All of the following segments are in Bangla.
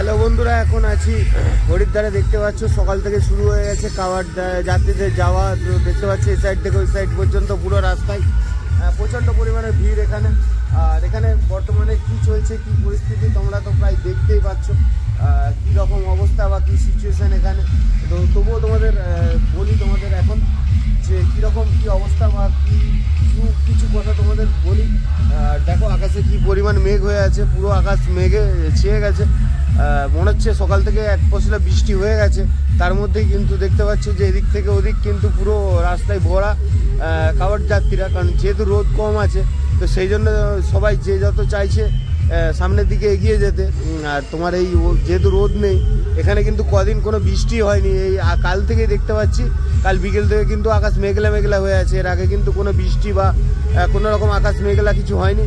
হ্যালো বন্ধুরা, এখন আছি হরিদ্বারে। দেখতে পাচ্ছ সকাল থেকে শুরু হয়ে গেছে কাওয়ার যাত্রীদের যাওয়া। দেখতে পাচ্ছি এই সাইড থেকে ওই সাইড পর্যন্ত পুরো রাস্তায় প্রচণ্ড পরিমাণে ভিড় এখানে। আর এখানে বর্তমানে কি চলছে, কি পরিস্থিতি তোমরা তো প্রায় দেখতেই পাচ্ছ, কী রকম অবস্থা বা কী সিচুয়েশান এখানে। তো তবুও তোমাদের বলি তোমাদের এখন যে কীরকম কী অবস্থা বা কিছু কথা তোমাদের বলি। দেখো আকাশে কি পরিমাণ মেঘ হয়ে আছে, পুরো আকাশ মেঘে ছেয়ে গেছে। মনে হচ্ছে সকাল থেকে এক পশলা বৃষ্টি হয়ে গেছে। তার মধ্যেই কিন্তু দেখতে পাচ্ছ যে এদিক থেকে ওদিক কিন্তু পুরো রাস্তায় ভরা কাওয়াড় যাত্রীরা, কারণ যেহেতু রোদ কম আছে তো সেই জন্য সবাই যে যত চাইছে সামনের দিকে এগিয়ে যেতে। আর তোমার এই যেহেতু রোদ নেই এখানে, কিন্তু কদিন কোনো বৃষ্টি হয়নি। এই কাল থেকেই দেখতে পাচ্ছি, কাল বিকেল থেকে কিন্তু আকাশ মেঘলা মেঘলা হয়ে আছে। এর আগে কিন্তু কোনো বৃষ্টি বা কোনো রকম আকাশ মেঘলা কিছু হয়নি।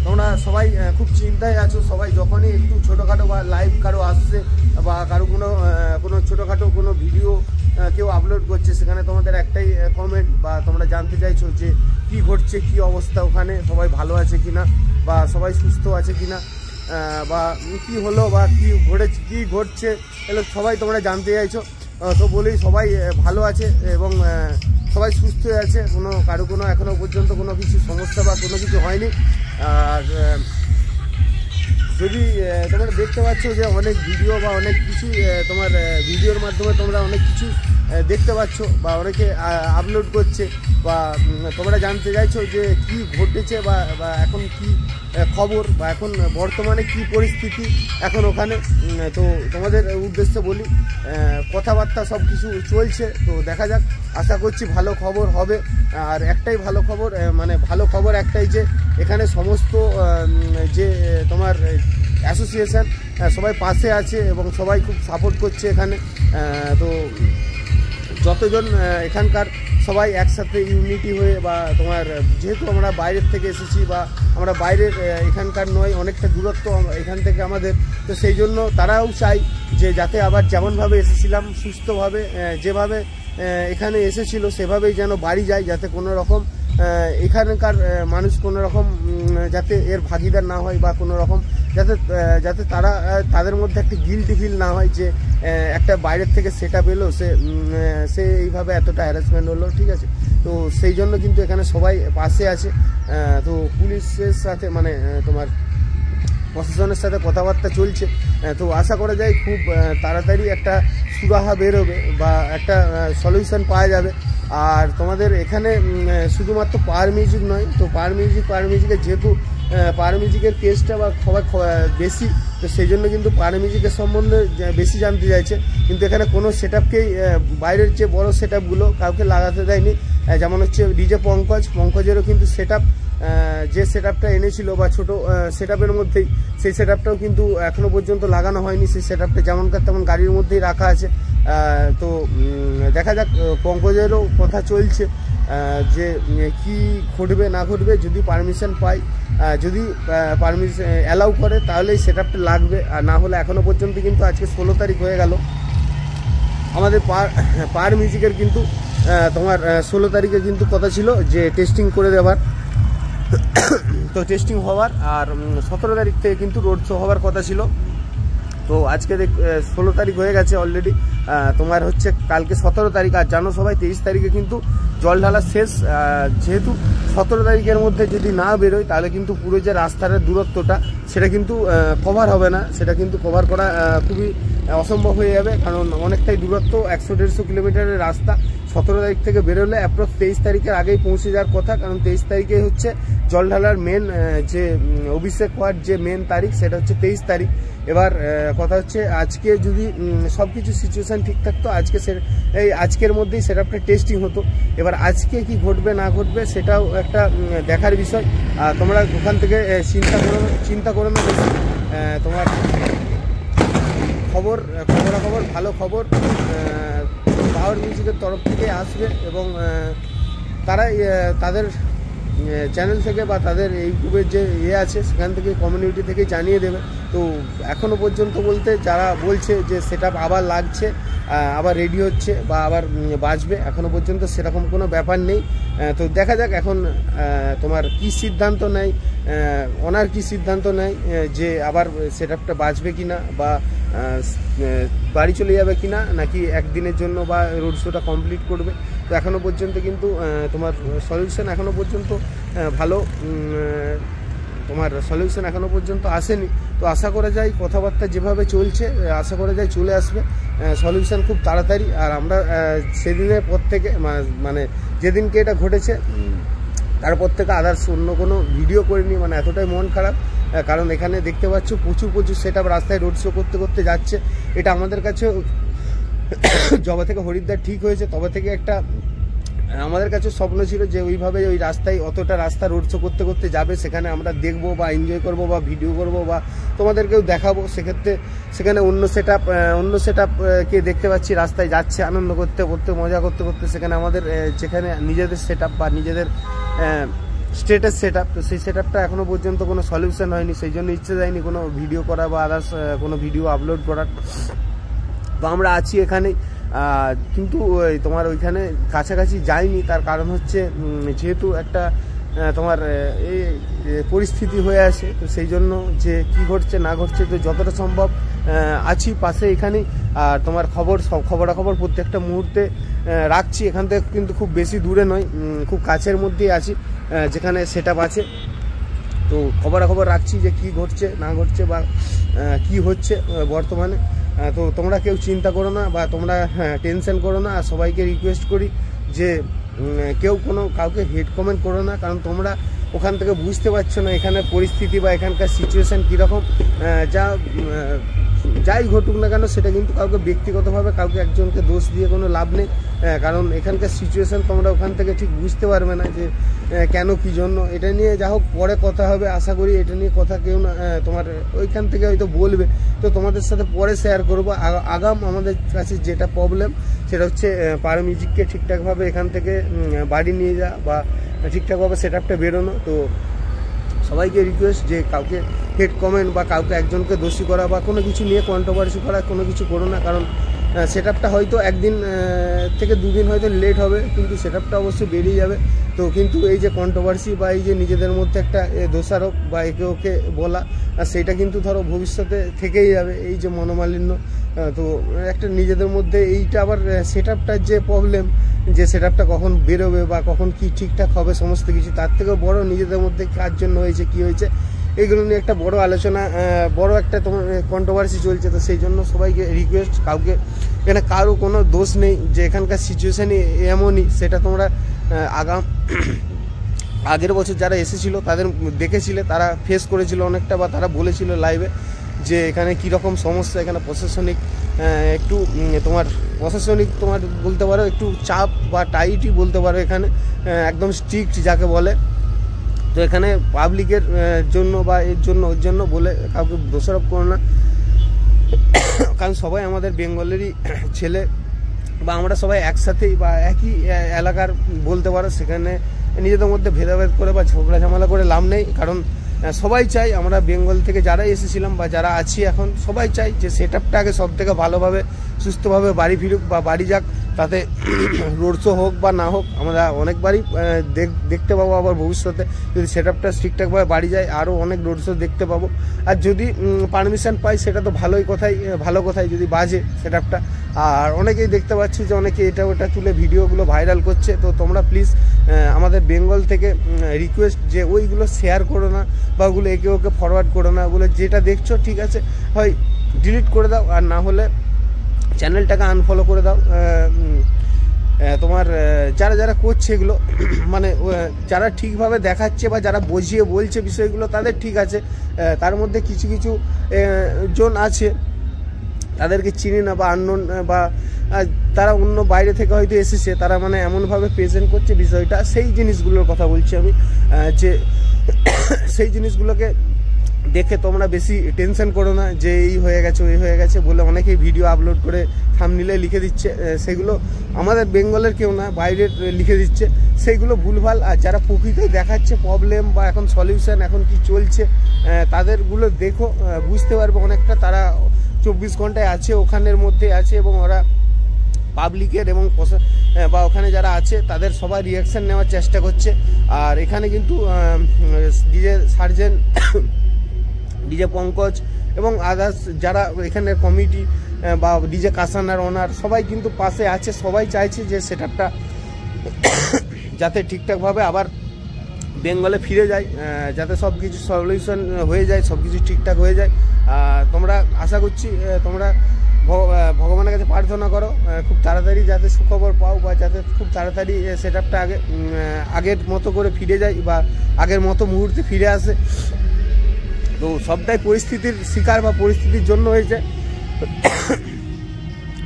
তোমরা সবাই খুব চিন্তায় আছো। সবাই যখনই একটু ছোটোখাটো বা লাইভ কারো আসছে বা কারো কোনো ছোটোখাটো কোনো ভিডিও কেউ আপলোড করছে, সেখানে তোমাদের একটাই কমেন্ট বা তোমরা জানতে চাইছো যে কি ঘটছে, কি অবস্থা ওখানে, সবাই ভালো আছে কিনা বা সবাই সুস্থ আছে কিনা, বা কি হলো বা কি ঘটছে এগুলো সবাই তোমরা জানতে চাইছো। তো বলি সবাই ভালো আছে এবং সবাই সুস্থ আছে। কারো এখনও পর্যন্ত কোনো কিছু সমস্যা বা কোনো কিছু হয়নি। আর যদি তোমরা দেখতে পাচ্ছ যে অনেক ভিডিও বা অনেক কিছু তোমার ভিডিওর মাধ্যমে তোমরা অনেক কিছু দেখতে পাচ্ছ বা অনেকে আপলোড করছে, বা তোমরা জানতে চাইছো যে কি ঘটেছে বা এখন কি খবর বা এখন বর্তমানে কি পরিস্থিতি এখন ওখানে। তো তোমাদের উদ্দেশ্যে বলি, কথাবার্তা সব কিছু চলছে। তো দেখা যাক, আশা করছি ভালো খবর হবে। আর একটাই ভালো খবর, ভালো খবর একটাই যে এখানে সমস্ত যে তোমার অ্যাসোসিয়েশন সবাই পাশে আছে এবং সবাই খুব সাপোর্ট করছে এখানে। তো যতজন এখানকার সবাই একসাথে ইউনিটি হয়ে, বা তোমার যেহেতু আমরা বাইরের থেকে এসেছি বা আমরা বাইরের এখানকার নয়, অনেকটা দূরত্ব এখান থেকে আমাদের, তো সেই জন্য তারাও চাই যে যাতে আবার যেমনভাবে এসেছিলাম সুস্থভাবে, যেভাবে এখানে এসেছিল সেভাবেই যেন বাড়ি যায়, যাতে কোনো রকম এখানকার মানুষ কোনো রকম যাতে এর ভাগিদার না হয় বা কোনো রকম যাতে তাদের মধ্যে একটা গিল্টি ফিল না হয় যে একটা বাইরের থেকে সেটআপ এলো, সে এইভাবে এতটা হ্যারাসমেন্ট হলো, ঠিক আছে। তো সেই জন্য কিন্তু এখানে সবাই পাশে আছে। তো পুলিশের সাথে তোমার প্রশাসনের সাথে কথাবার্তা চলছে। তো আশা করা যায় খুব তাড়াতাড়ি একটা সুরাহা বেরোবে বা একটা সলিউশন পাওয়া যাবে। আর তোমাদের এখানে শুধুমাত্র পাওয়ার মিউজিক নয়, তো পাওয়ার মিউজিকের যেহেতু পাওয়ার মিউজিকের কেসটা বা খবর বেশি, তো সেই জন্য কিন্তু পাওয়ার মিউজিকের সম্বন্ধে বেশি জানতে চাইছে। কিন্তু এখানে কোনো সেটআপকেই বাইরের যে বড় সেটআপগুলো কাউকে লাগাতে দেয়নি। যেমন হচ্ছে ডিজে পঙ্কজেরও কিন্তু যে সেটআপটা এনেছিল বা ছোটো সেটআপের মধ্যেই, সেই সেটআপটাও কিন্তু এখনও পর্যন্ত লাগানো হয়নি। সেই সেটআপটা যেমনকার তেমন গাড়ির মধ্যেই রাখা আছে। তো দেখা যাক, পঙ্কজেরও কথা চলছে যে কি ঘটবে না ঘটবে। যদি পারমিশন পাই, যদি পারমিশন অ্যালাউ করে তাহলেই সেটআপটা লাগবে, আর না হলে এখনও পর্যন্ত কিন্তু আজকে 16 তারিখ হয়ে গেল আমাদের পাওয়ার মিউজিকের, কিন্তু তোমার 16 তারিখে কিন্তু কথা ছিল যে টেস্টিং করে দেওয়ার। তো টেস্টিং হওয়ার আর 17 তারিখ থেকে কিন্তু রোড শো হওয়ার কথা ছিল। তো আজকে 16 তারিখ হয়ে গেছে অলরেডি, তোমার হচ্ছে কালকে 17 তারিখ। আর জানো সবাই 23 তারিখে কিন্তু জল ঢালা শেষ। যেহেতু 17 তারিখের মধ্যে যদি না বেরোয় তাহলে কিন্তু পুরো যে রাস্তার দূরত্বটা সেটা কিন্তু কভার হবে না, সেটা কিন্তু কভার করা খুবই অসম্ভব হয়ে যাবে, কারণ অনেকটাই দূরত্ব, 100-150 কিলোমিটারের রাস্তা। 17 তারিখ থেকে বেরোলে অ্যাপ্রক্স 23 তারিখের আগেই পৌঁছে যাওয়ার কথা, কারণ 23 তারিখে হচ্ছে জল ঢালার মেন যে অভিষেক হওয়ার যে মেন তারিখ, সেটা হচ্ছে 23 তারিখ। এবার কথা হচ্ছে আজকে যদি সব কিছু সিচুয়েশান ঠিক থাকতো, আজকের মধ্যেই সেটআপটা টেস্টিং হতো। এবার আজকে কি ঘটবে না ঘটবে সেটাও একটা দেখার বিষয়। তোমরা ওখান থেকে চিন্তা করো না বেশি। তোমার খবরাখবর ভালো খবর পাওয়ার মিউজিকের তরফ থেকে আসবে, এবং তাদের চ্যানেল থেকে বা তাদের ইউটিউবের যে আছে সেখান থেকে কমিউনিটি থেকে জানিয়ে দেবে। তো এখনও পর্যন্ত বলতে যারা বলছে যে সেটআপ আবার লাগছে, আবার রেডি হচ্ছে বা আবার বাজবে, এখনও পর্যন্ত সেরকম কোনো ব্যাপার নেই। তো দেখা যাক এখন তোমার কি সিদ্ধান্ত নেয়, ওনার কি সিদ্ধান্ত নেয় যে আবার সেটআপটা বাজবে কিনা বা বাড়ি চলে যাবে কিনা, নাকি একদিনের জন্য বা রোড শোটা কমপ্লিট করবে। তো এখনও পর্যন্ত কিন্তু তোমার সলিউশন এখনও পর্যন্ত ভালো তোমার সলিউশন এখনও পর্যন্ত আসেনি। তো আশা করা যায় কথাবার্তা যেভাবে চলছে আশা করা যায় চলে আসবে সলিউশন খুব তাড়াতাড়ি। আর আমরা সেদিনের পর থেকে মানে যেদিনকে এটা ঘটেছে তারপর থেকে আদার্স অন্য কোনো ভিডিও করিনি, মানে এতটাই মন খারাপ। কারণ এখানে দেখতে পাচ্ছ প্রচুর সেটআপ রাস্তায় রোড শো করতে যাচ্ছে। এটা আমাদের কাছে যবে থেকে হরিদ্বার ঠিক হয়েছে তবে থেকে একটা আমাদের কাছে স্বপ্ন ছিল যে ওইভাবে ওই রাস্তায় অতটা রাস্তা রোড শো করতে যাবে, সেখানে আমরা দেখবো বা এনজয় করবো বা ভিডিও করবো বা তোমাদেরকেও দেখাবো। সেক্ষেত্রে সেখানে অন্য সেটআপকে দেখতে পাচ্ছি রাস্তায় যাচ্ছে আনন্দ করতে মজা করতে, সেখানে আমাদের যেখানে নিজেদের সেটআপ বা নিজেদের স্টেটের সেটআপ, তো সেই সেটআপটা এখনও পর্যন্ত কোনো সলিউশন হয়নি। সেই জন্য ইচ্ছে যায়নি কোনো ভিডিও করা বা আদার্স কোনো ভিডিও আপলোড করার। তো আমরা আছি এখানেই, কিন্তু তোমার ওইখানে কাছাকাছি যাইনি। তার কারণ হচ্ছে যেহেতু একটা তোমার এই পরিস্থিতি হয়ে আসে, তো সেই জন্য যে কি ঘটছে না ঘটছে তো যতটা সম্ভব আছি পাশে এখানেই। আর তোমার খবরাখবর প্রত্যেকটা মুহূর্তে রাখছি। এখান থেকে কিন্তু খুব বেশি দূরে নয়, খুব কাছের মধ্যেই আছি যেখানে সেটআপ আছে। তো খবরাখবর রাখছি যে কি ঘটছে না ঘটছে বা কি হচ্ছে বর্তমানে। তো তোমরা কেউ চিন্তা করো না বা তোমরা টেনশন করো না। আর সবাইকে রিকোয়েস্ট করি যে কেউ কাউকে হেড কমেন্ট করো না, কারণ তোমরা ওখান থেকে বুঝতে পারছো না এখানে পরিস্থিতি বা এখানকার সিচুয়েশান কীরকম। যাই ঘটুক না কেন সেটা কিন্তু কাউকে ব্যক্তিগতভাবে কাউকে একজনকে দোষ দিয়ে কোনো লাভ নেই, কারণ এখানকার সিচুয়েশান তোমরা ওখান থেকে ঠিক বুঝতে পারবে না যে কেন কী জন্য। এটা নিয়ে যা হোক পরে কথা হবে, আশা করি এটা নিয়ে কথা কেউ না তোমার ওইখান থেকে হয়তো বলবে, তো তোমাদের সাথে পরে শেয়ার করবো। আগাম আমাদের কাছে যেটা প্রবলেম সেটা হচ্ছে পার মিউজিককে ঠিকঠাকভাবে এখান থেকে বাড়ি নিয়ে যাওয়া বা ঠিকঠাকভাবে সেটআপটা বেরোনো। তো সবাইকে রিকোয়েস্ট যে কাউকে হেড কমেন্ট বা কাউকে একজনকে দোষী করা বা কোনো কিছু নিয়ে কন্ট্রোভার্সি করা কোনো কিছু করো না, কারণ সেটআপটা হয়তো একদিন থেকে দুদিন হয়তো লেট হবে, কিন্তু সেটআপটা অবশ্যই বেরিয়ে যাবে। তো কিন্তু এই যে কন্ট্রোভার্সি বা এই যে নিজেদের মধ্যে একটা দোষারোপ বা একে ওকে বলা, আর সেইটা কিন্তু ধরো ভবিষ্যতে থেকেই যাবে। এই যে মনোমালিন্য, তো একটা নিজেদের মধ্যে এইটা আবার সেটআপটার যে প্রবলেম যে সেটআপটা কখন বেরোবে বা কখন কি ঠিকঠাক হবে সমস্ত কিছু, তার থেকেও বড় নিজেদের মধ্যে কার জন্য হয়েছে কি হয়েছে এইগুলো নিয়ে একটা বড় আলোচনা, বড় একটা তোমার কন্ট্রোভার্সি চলছে। তো সেই জন্য সবাইকে রিকোয়েস্ট, কাউকে এখানে কারো কোনো দোষ নেই, যে এখানকার সিচুয়েশানই এমনই। সেটা তোমরা আগের বছর যারা এসেছিল তাদের দেখেছিলে, তারা ফেস করেছিল অনেকটা বা তারা বলেছিল লাইভে যে এখানে কীরকম সমস্যা। এখানে প্রশাসনিক একটু তোমার বলতে পারো একটু চাপ বা টাইটই বলতে পারো, এখানে একদম স্ট্রিক্ট যাকে বলে। তো এখানে পাবলিকের জন্য বা ওর জন্য বলে কাউকে দোষারোপ করো না, কারণ সবাই আমাদের বেঙ্গলেরই ছেলে বা আমরা সবাই একসাথেই বা একই এলাকার বলতে পারো। সেখানে নিজেদের মধ্যে ভেদাভেদ করে বা ঝগড়া ঝামেলা করে লাভ নেই, কারণ সবাই চাই আমরা বেঙ্গল থেকে যারা এসেছিলাম বা যারা আছি এখন সবাই চাই যে সেটআপটা আগে সব থেকে ভালোভাবে সুস্থভাবে বাড়ি ফিরুক বা বাড়ি যাক। তাতে রোড শো হোক বা না হোক আমরা অনেকবারই দেখতে পাবো। আবার ভবিষ্যতে যদি সেটআপটা ঠিকঠাকভাবে বাড়ি যায় আরও অনেক রোড শো দেখতে পাবো। আর যদি পারমিশন পাই সেটা তো ভালো কথাই যদি বাজে সেটআপটা। আর অনেকেই দেখতে পাচ্ছি যে অনেকে এটা ওটা তুলে ভিডিওগুলো ভাইরাল করছে। তো তোমরা প্লিজ আমাদের বেঙ্গল থেকে রিকোয়েস্ট যে ওইগুলো শেয়ার করো না বা ওগুলো একে ওকে ফরওয়ার্ড করো না। ওগুলো যেটা দেখছো ঠিক আছে হয় ডিলিট করে দাও, আর না হলে চ্যানেলটাকে আনফলো করে দাও। তোমার যারা করছে এগুলো মানে যারা ঠিকভাবে দেখাচ্ছে বা যারা বুঝিয়ে বলছে বিষয়গুলো তাদের ঠিক আছে, তার মধ্যে কিছু জন আছে তাদেরকে চিনি না বা আননোন বা তারা অন্য বাইরে থেকে হয়তো এসেছে, তারা মানে এমনভাবে প্রেজেন্ট করছে বিষয়টা। সেই জিনিসগুলোর কথা বলছি আমি, যে সেই জিনিসগুলোকে দেখে তোমরা বেশি টেনশন করো না যে এই হয়ে গেছে ওই হয়ে গেছে বলে অনেকেই ভিডিও আপলোড করে থাম্বনেইলে লিখে দিচ্ছে। সেগুলো আমাদের বেঙ্গলের কেউ না, বাইরের লিখে দিচ্ছে, সেইগুলো ভুলভাল। আর যারা প্রকৃত দেখাচ্ছে প্রবলেম বা এখন সলিউশন এখন কি চলছে তাদেরগুলো দেখো, বুঝতে পারবে অনেকটা। তারা 24 ঘন্টায় আছে, ওখানের মধ্যে আছে এবং ওরা পাবলিকের এবং বা ওখানে যারা আছে তাদের সবাই রিয়াকশান নেওয়ার চেষ্টা করছে। আর এখানে কিন্তু ডিজে সার্জেন, ডিজে পঙ্কজ এবং আদার্স যারা এখানের কমিটি বা ডিজে কাসানার ওনার সবাই কিন্তু পাশে আছে। সবাই চাইছে যে সেটআপটা যাতে ঠিকঠাকভাবে আবার বেঙ্গলে ফিরে যায়, যাতে সব কিছু সলিউশন হয়ে যায়, সব কিছু ঠিকঠাক হয়ে যায়। তোমরা আশা করছি তোমরা ভগবানের কাছে প্রার্থনা করো খুব তাড়াতাড়ি যাতে সুখবর পাও, বা যাতে খুব তাড়াতাড়ি সেটআপটা আগের মতো করে ফিরে যায় বা আগের মতো মুহূর্তে ফিরে আসে। তো সবটাই পরিস্থিতির শিকার বা পরিস্থিতির জন্য হয়েছে।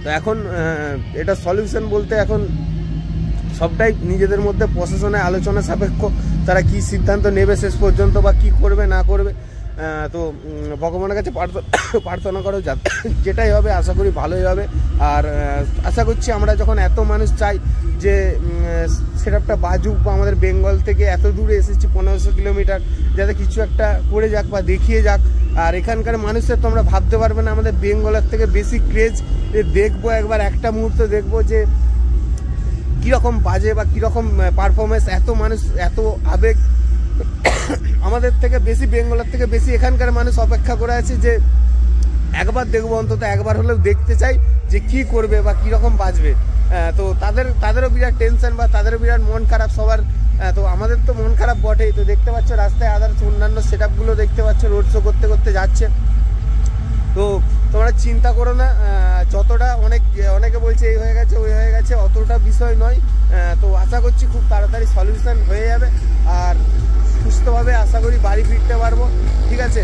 তো এখন এটা সলিউশন বলতে এখন সবটাই নিজেদের মধ্যে প্রশাসনের আলোচনা সাপেক্ষ, তারা কি সিদ্ধান্ত নেবে শেষ পর্যন্ত বা কি করবে না করবে। তো ভগবানের কাছে প্রার্থনা করো যেটাই হবে আশা করি ভালোই হবে। আর আশা করছি আমরা যখন এত মানুষ চাই যে সেটআপটা বাজুক, বা আমাদের বেঙ্গল থেকে এত দূরে এসেছি 1500 কিলোমিটার, যাতে কিছু একটা করে যাক বা দেখিয়ে যাক। আর এখানকার মানুষের তোমরা ভাবতে পারবে না আমাদের বেঙ্গলের থেকে বেশি ক্রেজ, দেখবো একবার একটা মুহূর্ত দেখবো যে কীরকম বাজে বা কীরকম পারফরমেন্স, এত মানুষ এত আবেগ। আমাদের থেকে বেশি, বেঙ্গলের থেকে বেশি এখানকার মানুষ অপেক্ষা করে আছে যে একবার দেখবো, অন্তত একবার হলেও দেখতে চাই যে কি করবে বা কীরকম বাজবে। তো তাদেরও বিরাট টেনশন বা তাদেরও বিরাট মন খারাপ সবার। তো আমাদের তো মন খারাপ বটেই। তো দেখতে পাচ্ছ রাস্তায় আদার্স অন্যান্য সেটআপগুলো দেখতে পাচ্ছ রোড শো করতে করতে যাচ্ছে। তো তোমরা চিন্তা করো না, যতটা অনেকে বলছে এই হয়ে গেছে ওই হয়ে গেছে, অতটা বিষয় নয়। তো আশা করছি খুব তাড়াতাড়ি সলিউশন হয়ে যাবে আর সুস্থভাবে আশা করি বাড়ি ফিরতে পারবো, ঠিক আছে।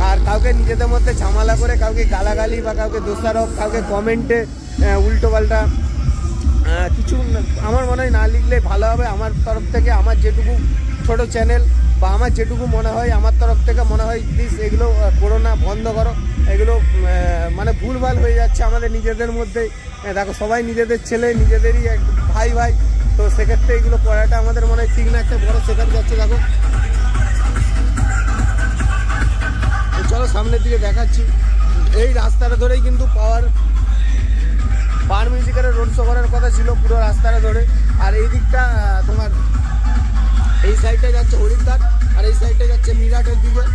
আর কাউকে নিজেদের মধ্যে ঝামেলা করে কাউকে গালাগালি বা কাউকে দোষারোপ, কাউকে কমেন্টে উল্টোপাল্টা কিছু আমার মনে হয় না লিখলে ভালো হবে। আমার তরফ থেকে আমার যেটুকু ছোট চ্যানেল বা আমার যেটুকু মনে হয় আমার তরফ থেকে মনে হয় প্লিজ এগুলো করো না, বন্ধ করো। এগুলো মানে ভুলভাল হয়ে যাচ্ছে আমাদের নিজেদের মধ্যেই। দেখো সবাই নিজেদের ছেলে, নিজেদেরই এক ভাই। তো সেক্ষেত্রে এগুলো করাটা আমাদের মনে হয় ঠিক না, একটা বড় সেখানে যাচ্ছে। দেখো চলো সামনের দিকে দেখাচ্ছি। এই রাস্তাটা ধরেই কিন্তু পাওয়ার মিউজিকের রোড শো করার কথা ছিল পুরো রাস্তাটা ধরে। আর এই দিকটা তোমার এই সাইডটা যাচ্ছে হরিদ্বার, আর এই সাইডটা যাচ্ছে মিরাটের দিকে।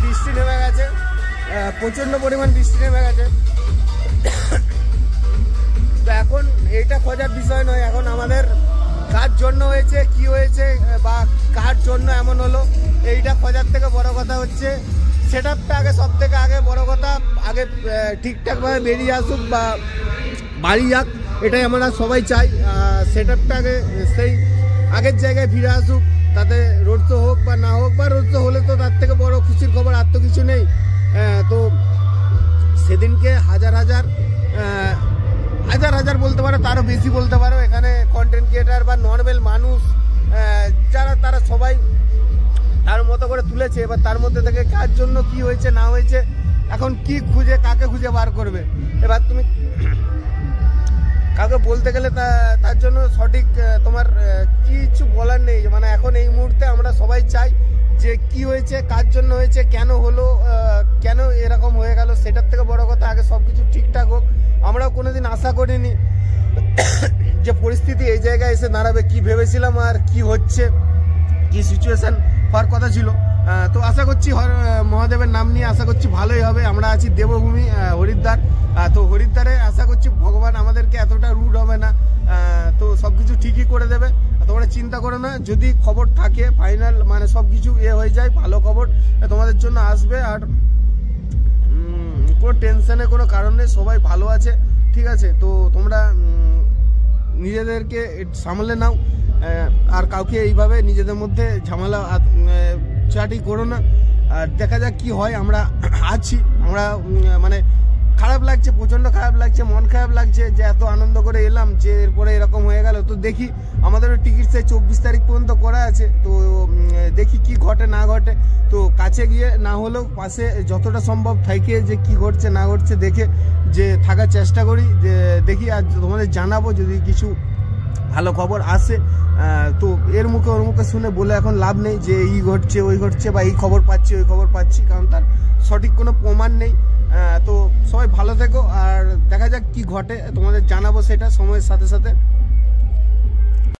বৃষ্টি নেমে গেছে, প্রচণ্ড পরিমাণ বৃষ্টি নেমে গেছে। তো এখন এইটা খোঁজার বিষয় নয়, এখন আমাদের কার জন্য হয়েছে, কি হয়েছে বা কার জন্য এমন হলো, এইটা খোঁজার থেকে বড় কথা হচ্ছে সেটআপটা আগে, সব থেকে আগে বড় কথা আগে ঠিকঠাকভাবে বেরিয়ে আসুক বা বাড়ি যাক, এটাই আমরা সবাই চাই। সেটআপটা আগে সেই আগের জায়গায় ফিরে আসুক, তাতে রোড শো হোক বা না হোক, বা রোড শো হলে তো তার থেকে বড় খুশির খবর আর তো কিছু নেই। তো সেদিনকে হাজার হাজার বলতে পারো, তারও বেশি বলতে পারো, এখানে কন্টেন্ট ক্রিয়েটার বা নর্মাল মানুষ যারা তারা সবাই তার মতো করে তুলেছে। এবার তার মধ্যে থেকে কার জন্য কি হয়েছে না হয়েছে, এখন কি খুঁজে কাকে খুঁজে বার করবে। এবার তুমি কাউকে বলতে গেলে তার জন্য সঠিক তোমার কিছু বলার নেই। মানে এখন এই মুহূর্তে আমরা সবাই চাই যে কি হয়েছে, কার জন্য হয়েছে, কেন হলো, কেন এরকম হয়ে গেল, সেটার থেকে বড় কথা আগে সব কিছু ঠিকঠাক হোক। আমরাও কোনোদিন আশা করিনি যে পরিস্থিতি এই জায়গায় এসে দাঁড়াবে, কি ভেবেছিলাম আর কি হচ্ছে, কি সিচুয়েশান হওয়ার কথা ছিল তো আশা করছি মহাদেবের নাম নিয়ে আশা করছি ভালোই হবে। আমরা আছি দেবভূমি হরিদ্বার, তো হরিদ্বারে আশা করছি ভগবান আমাদেরকে এতটা রুড হবে না, তো সবকিছু ঠিকই করে দেবে, তোমরা চিন্তা করো না। যদি খবর থাকে ফাইনাল মানে সবকিছু হয়ে যায়, ভালো খবর তোমাদের জন্য আসবে। আর কোনো টেনশনের কোনো কারণ নেই, সবাই ভালো আছে, ঠিক আছে। তো তোমরা নিজেদেরকে সামলে নাও, আর কাউকে এইভাবে নিজেদের মধ্যে ঝামেলা চাটি করো না। আর দেখা যাক কি হয়। আমরা আছি, আমরা মানে খারাপ লাগছে, প্রচণ্ড খারাপ লাগছে, মন খারাপ লাগছে যে এত আনন্দ করে এলাম, যে এরপরে এরকম হয়ে গেল। তো দেখি, আমাদেরও টিকিট সেই 24 তারিখ পর্যন্ত করা আছে, তো দেখি কি ঘটে না ঘটে। তো কাছে গিয়ে না হলেও পাশে যতটা সম্ভব থেকে যে কি ঘটছে না ঘটছে দেখে যে থাকার চেষ্টা করি, যে দেখি আর তোমাদের জানাবো যদি কিছু ভালো খবর আসে। তো এর মুখে ওর মুখে শুনে বলে এখন লাভ নেই যে এই ঘটছে ওই ঘটছে বা এই খবর পাচ্ছি ওই খবর পাচ্ছি, কারণ তার সঠিক কোনো প্রমাণ নেই। তো সবাই ভালো থেকো, আর দেখা যাক কি ঘটে, তোমাদের জানাবো সেটা সময়ের সাথে সাথে।